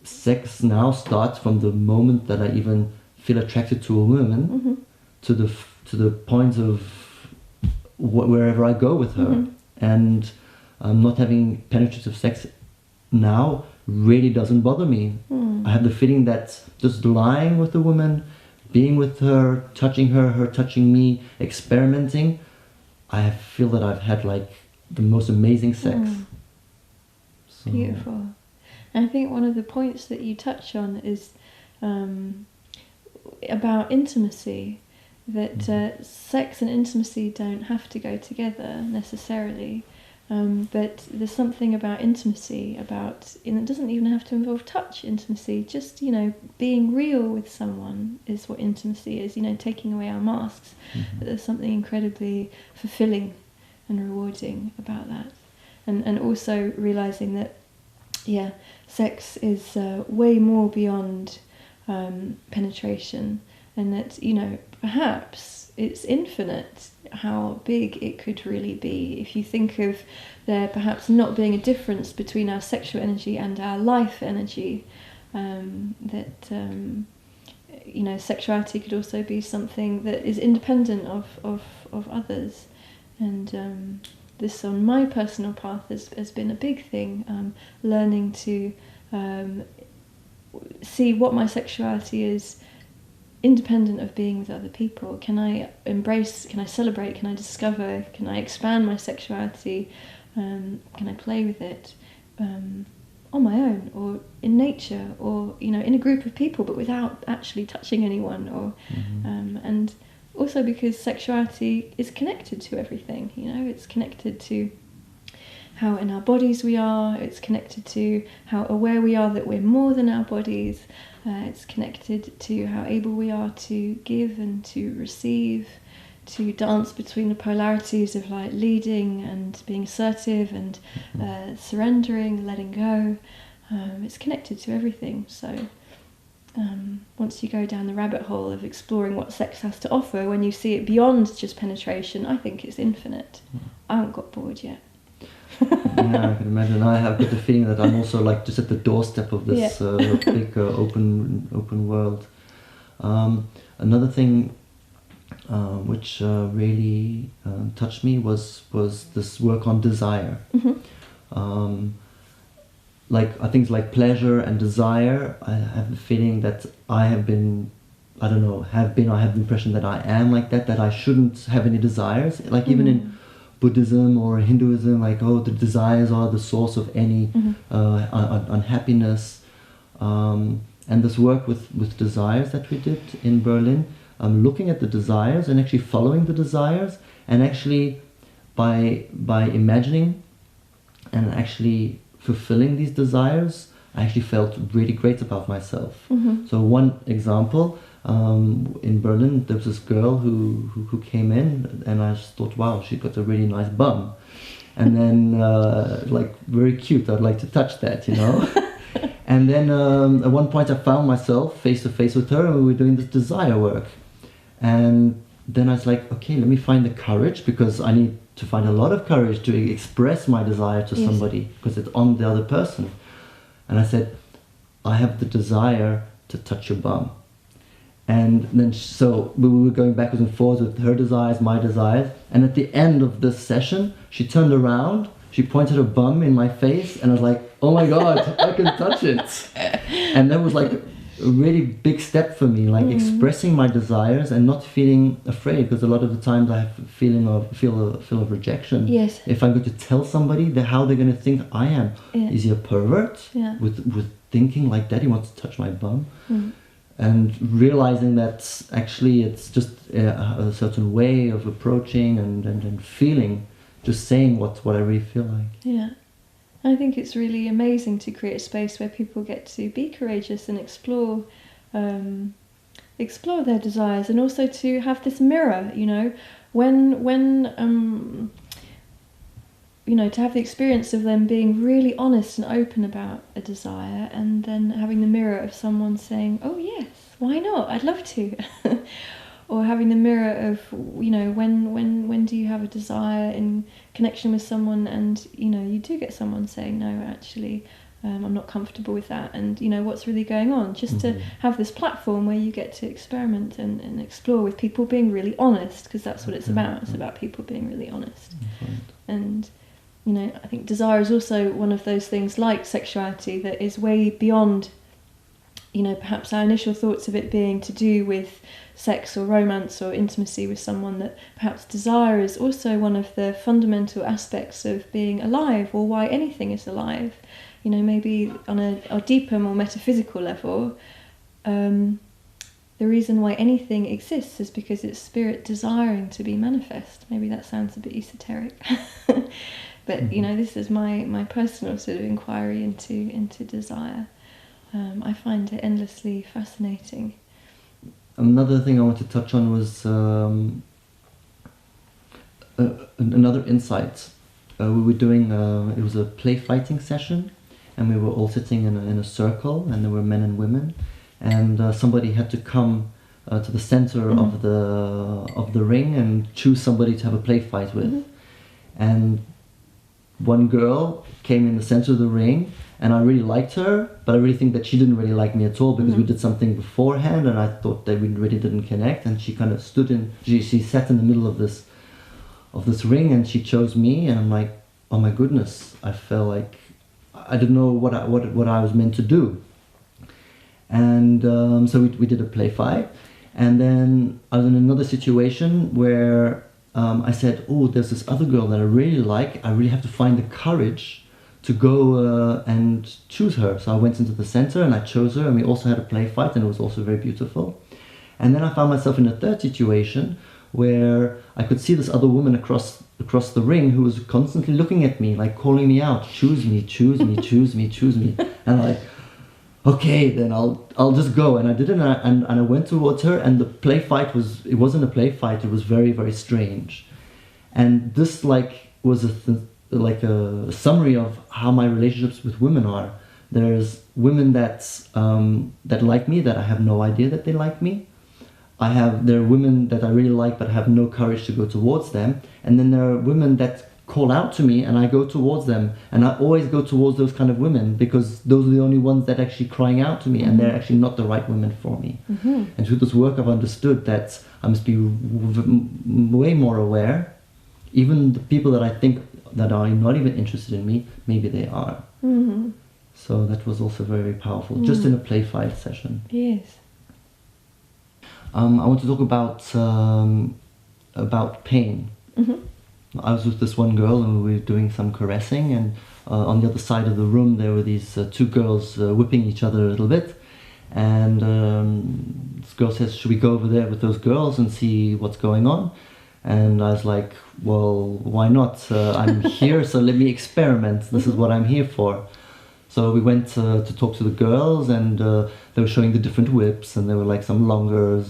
sex now starts from the moment that I even feel attracted to a woman, Mm-hmm. to the point of wherever I go with her. Mm-hmm. And not having penetrative sex now really doesn't bother me. I have the feeling that just lying with a woman, being with her, touching her touching me, experimenting, I feel that I've had like the most amazing sex. So, Beautiful. And I think one of the points that you touch on is about intimacy, that sex and intimacy don't have to go together necessarily, but there's something about intimacy, and it doesn't even have to involve touch intimacy, just, being real with someone is what intimacy is, taking away our masks. But there's something incredibly fulfilling and rewarding about that. And also realising that, sex is way more beyond penetration, and that, perhaps it's infinite how big it could really be. If you think of there perhaps not being a difference between our sexual energy and our life energy, sexuality could also be something that is independent of others. And this on my personal path has been a big thing, learning to see what my sexuality is independent of being with other people. Can I embrace, can I celebrate, can I discover, can I expand my sexuality, can I play with it on my own, or in nature, or in a group of people, but without actually touching anyone, or and also because sexuality is connected to everything. It's connected to how in our bodies we are, it's connected to how aware we are that we're more than our bodies, it's connected to how able we are to give and to receive, to dance between the polarities of like leading and being assertive and surrendering, letting go. It's connected to everything. So once you go down the rabbit hole of exploring what sex has to offer, when you see it beyond just penetration, I think it's infinite. I haven't got bored yet. Yeah, I can imagine. I have got the feeling that I'm also like just at the doorstep of this big open world. Another thing which really touched me was this work on desire. Like I think like pleasure and desire, I have the feeling that I have been I don't know, have been, or have the impression that I am like that, that I shouldn't have any desires. Like even in Buddhism or Hinduism, like, oh, the desires are the source of any unhappiness. And this work with desires that we did in Berlin, looking at the desires and actually following the desires, and actually by imagining and actually fulfilling these desires, I actually felt really great about myself. So one example, in Berlin, there was this girl who came in, and I just thought, wow, she got a really nice bum. And then, like, very cute, I'd like to touch that, you know? And then at one point I found myself face to face with her, and we were doing this desire work. And then I was like, okay, let me find the courage, because I need to find a lot of courage to express my desire to somebody, because it's on the other person. And I said, I have the desire to touch your bum. And then so we were going backwards and forwards with her desires, my desires. And at the end of this session, she turned around, she pointed her bum in my face, and I was like, oh my God, I can touch it. And that was like a really big step for me, like expressing my desires and not feeling afraid, because a lot of the times I have a feeling of rejection. Yes. If I'm going to tell somebody that how they're going to think I am. Is he a pervert? With thinking like that, he wants to touch my bum? And realizing that actually it's just a certain way of approaching and feeling, just saying what I really feel like. Yeah. I think it's really amazing to create a space where people get to be courageous and explore their desires, and also to have this mirror, you know, when you know, to have the experience of them being really honest and open about a desire, and then having the mirror of someone saying, oh yes, why not, I'd love to. Or having the mirror of, you know, when do you have a desire in connection with someone, and, you know, you do get someone saying, no, actually, I'm not comfortable with that, and, you know, what's really going on. Just to have this platform where you get to experiment and explore with people being really honest, because that's what it's about. It's about people being really honest. And, you know, I think desire is also one of those things, like sexuality, that is way beyond, you know, perhaps our initial thoughts of it being to do with sex or romance or intimacy with someone. That perhaps desire is also one of the fundamental aspects of being alive, or why anything is alive. You know, maybe on a deeper, more metaphysical level, the reason why anything exists is because it's spirit desiring to be manifest. Maybe that sounds a bit esoteric. But, you know, this is my personal sort of inquiry into desire. I find it endlessly fascinating. Another thing I want to touch on was another insight. We were doing, it was a play fighting session, and we were all sitting in a circle, and there were men and women, and somebody had to come to the center of the ring and choose somebody to have a play fight with. And one girl came in the center of the ring, and I really liked her, but I really think that she didn't really like me at all, because we did something beforehand, and I thought that we really didn't connect. And she kind of she sat in the middle of this ring, and she chose me, and I'm like, oh my goodness, I felt like I didn't know what I was meant to do. And so we did a play fight, and then I was in another situation where I said, oh, there's this other girl that I really like. I really have to find the courage to go and choose her. So I went into the center and I chose her, and we also had a play fight, and it was also very beautiful. And then I found myself in a third situation where I could see this other woman across the ring who was constantly looking at me, like calling me out, choose me, choose me, choose me, choose me. And I'm like, okay, then I'll just go. And I did it, and I went towards her, and the play fight it wasn't a play fight, it was very, very strange. And this was a summary of how my relationships with women are. There's women that like me, that I have no idea that they like me. There are women that I really like, but I have no courage to go towards them. And then there are women that call out to me, and I go towards them. And I always go towards those kind of women, because those are the only ones that are actually crying out to me, and they're actually not the right women for me. And through this work, I've understood that I must be way more aware. Even the people that I think that are not even interested in me, maybe they are. So that was also very, very powerful, just in a play fight session. Yes. I want to talk about pain. I was with this one girl and we were doing some caressing, and on the other side of the room there were these two girls whipping each other a little bit. And this girl says, should we go over there with those girls and see what's going on? And I was like, well, why not? I'm here, so let me experiment. This is what I'm here for. So we went to talk to the girls, and they were showing the different whips, and there were like some longer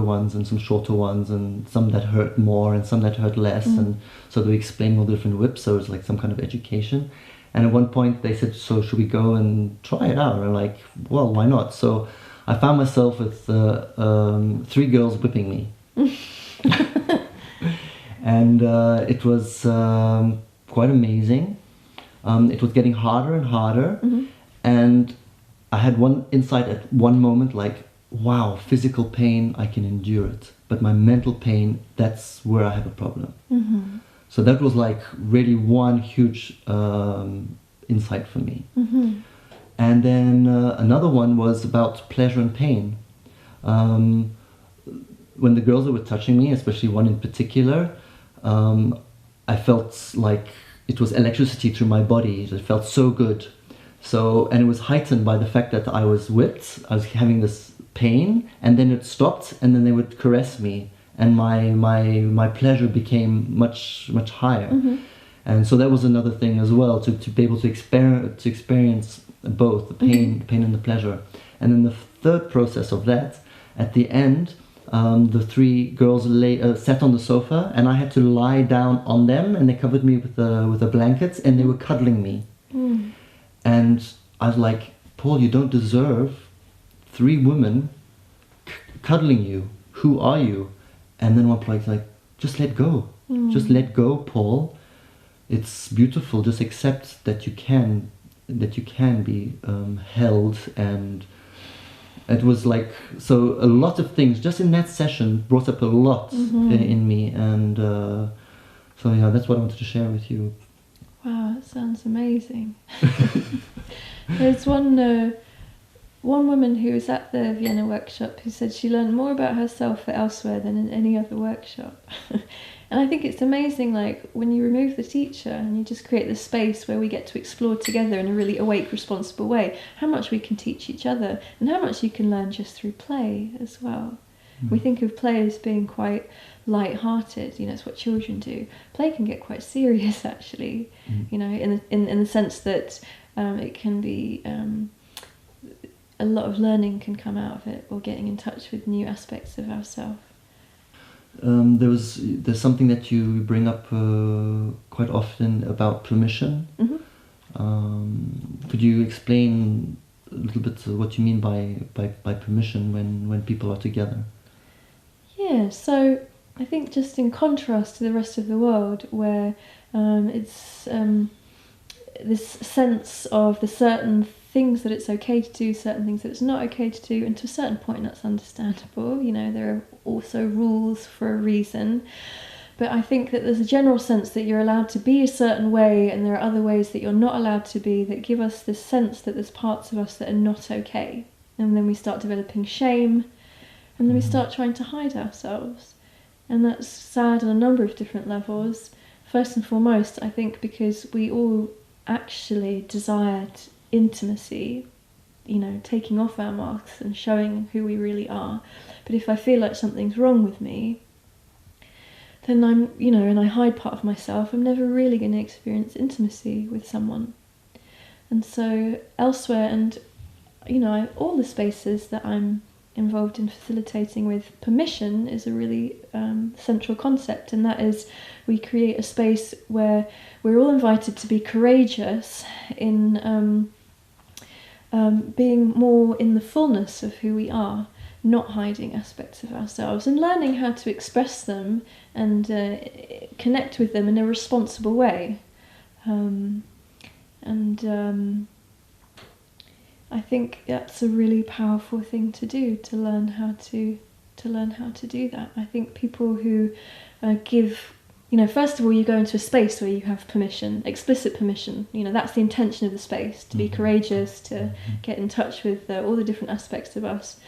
ones and some shorter ones, and some that hurt more and some that hurt less. And so they were explaining all the different whips, so it was like some kind of education. And at one point they said, so should we go and try it out? And I'm like, well, why not? So I found myself with 3 girls whipping me. And it was quite amazing. It was getting harder and harder. And I had one insight at one moment, like, wow, physical pain, I can endure it. But my mental pain, that's where I have a problem. So that was like really one huge insight for me. And then another one was about pleasure and pain. When the girls were touching me, especially one in particular, I felt like it was electricity through my body. It felt so good. So, and it was heightened by the fact that I was whipped. I was having this pain, and then it stopped, and then they would caress me, and my pleasure became much higher. And so that was another thing as well, to be able to experience both the pain and the pleasure. And then the third process of that, at the end, the 3 girls sat on the sofa, and I had to lie down on them, and they covered me with the blankets, and they were cuddling me. And I was like, Paul, you don't deserve 3 women cuddling you. Who are you? And then one place like, just let go. Just let go, Paul. It's beautiful. Just accept that you can be held. And it was like, so a lot of things just in that session brought up a lot in me. And so yeah, that's what I wanted to share with you. Wow, that sounds amazing. There's one woman who was at the Vienna workshop who said she learned more about herself at Elsewhere than in any other workshop. And I think it's amazing, like, when you remove the teacher and you just create this space where we get to explore together in a really awake, responsible way, how much we can teach each other and how much you can learn just through play as well. We think of play as being quite light-hearted, you know, it's what children do. Play can get quite serious, actually, you know, in the sense that it can be... a lot of learning can come out of it, or getting in touch with new aspects of ourselves. There's something that you bring up quite often about permission. Could you explain a little bit what you mean by permission when people are together? Yeah, so I think just in contrast to the rest of the world, where it's this sense of the certain things that it's okay to do, certain things that it's not okay to do, and to a certain point that's understandable. You know, there are also rules for a reason. But I think that there's a general sense that you're allowed to be a certain way, and there are other ways that you're not allowed to be, that give us this sense that there's parts of us that are not okay. And then we start developing shame, and then we start trying to hide ourselves. And that's sad on a number of different levels. First and foremost, I think because we all actually desired intimacy, you know, taking off our masks and showing who we really are. But if I feel like something's wrong with me, then I'm, you know, and I hide part of myself, I'm never really going to experience intimacy with someone. And so Elsewhere, and, you know, all the spaces that I'm involved in facilitating with, permission is a really central concept, and that is we create a space where we're all invited to be courageous in being more in the fullness of who we are, not hiding aspects of ourselves, and learning how to express them and connect with them in a responsible way. I think that's a really powerful thing to do, to learn how to do that. I think people who give, you know, first of all, you go into a space where you have permission, explicit permission. You know, that's the intention of the space, to be courageous, to get in touch with all the different aspects of us.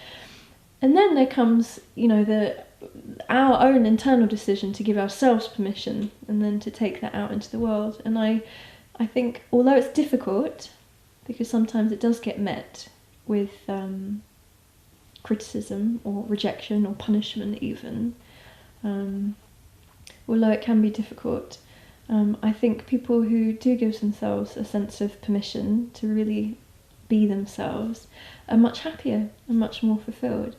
And then there comes, you know, our own internal decision to give ourselves permission and then to take that out into the world. And I think, although it's difficult, because sometimes it does get met with criticism or rejection or punishment even, although it can be difficult, I think people who do give themselves a sense of permission to really be themselves are much happier and much more fulfilled.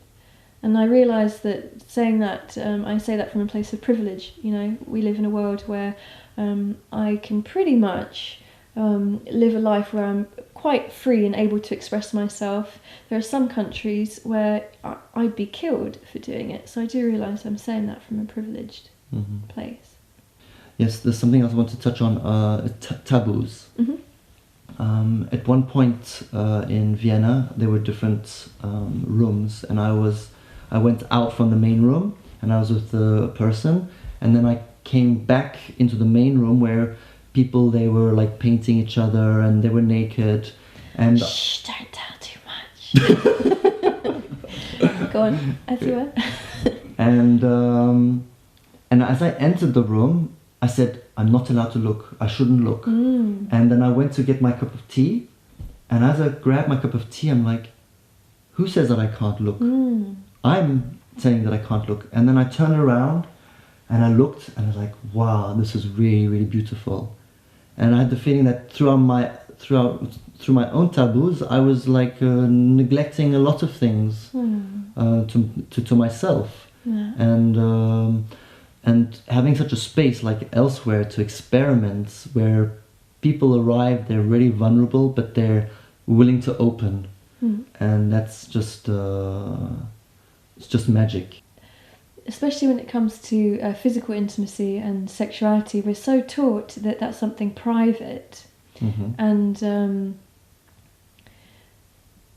And I realise that saying that, I say that from a place of privilege. You know, we live in a world where I can pretty much live a life where I'm quite free and able to express myself. There are some countries where I'd be killed for doing it. So I do realise I'm saying that from a privileged place. Yes, there's something else I want to touch on, taboos. At one point in Vienna, there were different rooms, and I went out from the main room, and I was with a person, and then I came back into the main room where people, they were like painting each other, and they were naked, and Shh, don't tell too much. Go on, as you were. and as I entered the room, I said, I'm not allowed to look, I shouldn't look. And then I went to get my cup of tea, and as I grabbed my cup of tea, I'm like, who says that I can't look? I'm saying that I can't look. And then I turned around and I looked, and I was like, wow, this is really, really beautiful. And I had the feeling that through my own taboos, I was like neglecting a lot of things to myself. And having such a space like Elsewhere to experiment, where people arrive, they're really vulnerable, but they're willing to open. And that's just it's just magic. Especially when it comes to physical intimacy and sexuality, we're so taught that that's something private. And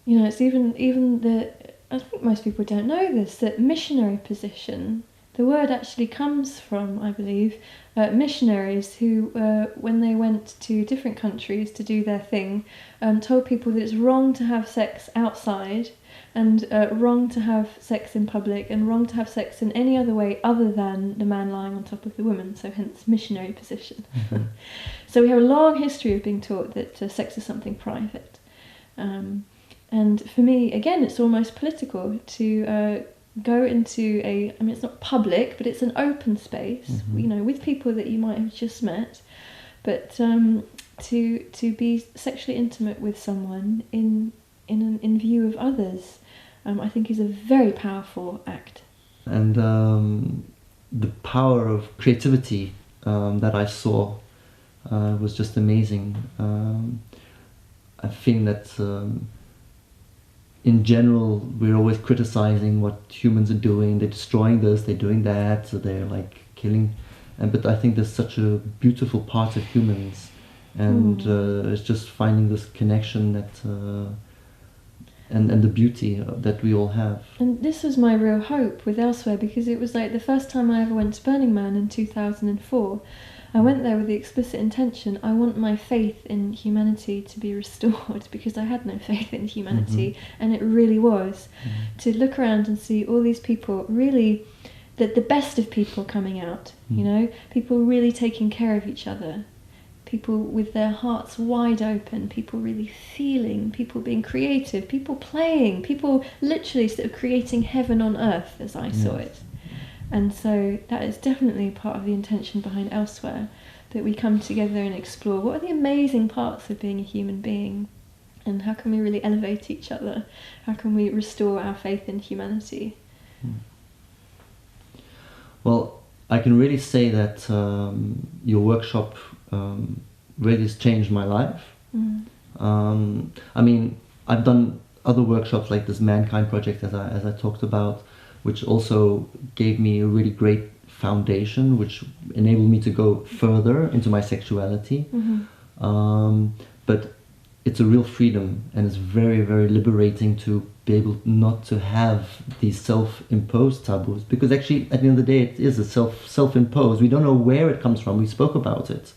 you know, it's even the, I think most people don't know this, that missionary position, the word actually comes from, I believe, missionaries who, when they went to different countries to do their thing, told people that it's wrong to have sex outside, and wrong to have sex in public, and wrong to have sex in any other way other than the man lying on top of the woman, so hence missionary position. So we have a long history of being taught that sex is something private. And for me, again, it's almost political to go into I mean, it's not public, but it's an open space, you know, with people that you might have just met, but to be sexually intimate with someone in view of others, I think is a very powerful act. And the power of creativity that I saw was just amazing. I think that in general, we're always criticizing what humans are doing. They're destroying this, they're doing that, so they're like killing. But I think there's such a beautiful part of humans, and it's just finding this connection that and the beauty that we all have. And this was my real hope with Elsewhere, because it was like the first time I ever went to Burning Man in 2004. I went there with the explicit intention, I want my faith in humanity to be restored, because I had no faith in humanity, and it really was. To look around and see all these people, really, the best of people coming out, you know, people really taking care of each other, people with their hearts wide open, people really feeling, people being creative, people playing, people literally sort of creating heaven on earth as I saw it. And so that is definitely part of the intention behind Elsewhere, that we come together and explore what are the amazing parts of being a human being, and how can we really elevate each other, how can we restore our faith in humanity. Well, I can really say that your workshop really has changed my life. I mean, I've done other workshops like this Mankind project, as I talked about, which also gave me a really great foundation, which enabled me to go further into my sexuality. But it's a real freedom, and it's very, very liberating to be able not to have these self-imposed taboos, because actually at the end of the day it is a self-imposed. We don't know where it comes from. We spoke about it,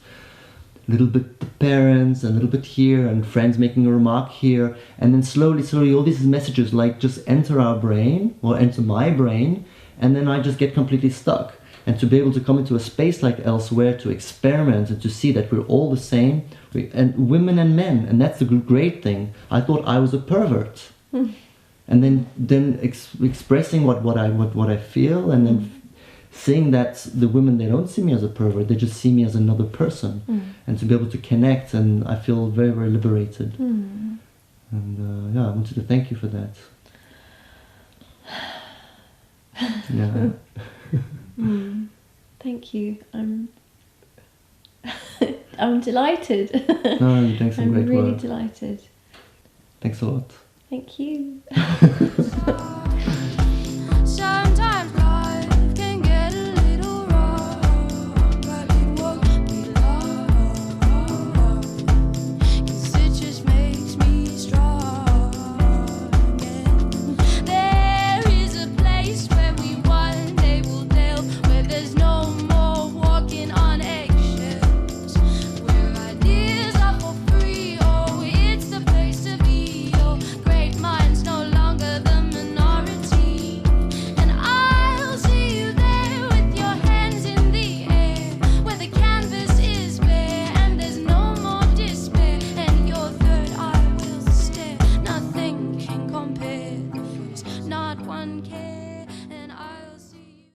a little bit the parents, and a little bit here, and friends making a remark here, and then slowly all these messages like just enter our brain, or enter my brain, and then I just get completely stuck. And to be able to come into a space like Elsewhere, to experiment and to see that we're all the same, and women and men, and that's the great thing. I thought I was a pervert, and then expressing what I feel, and then seeing that the women, they don't see me as a pervert, they just see me as another person, and to be able to connect, and I feel very, very liberated. And I wanted to thank you for that. Yeah. Thank you. I'm delighted. No, you're doing some great I'm really work. delighted. Thanks a lot. Thank you. Sometimes life can get a little rough, but it won't be long, 'cause it just makes me strong. And there is a place where we one day will delve, where there's no more walking on eggshells, where ideas are for free. Oh, it's the place to be. Oh, great minds no longer the minority. And I'll see you there with your hands in the air, where the canvas is bare and there's no more despair. And your third eye will stare. Nothing can compare, 'cause not one cares.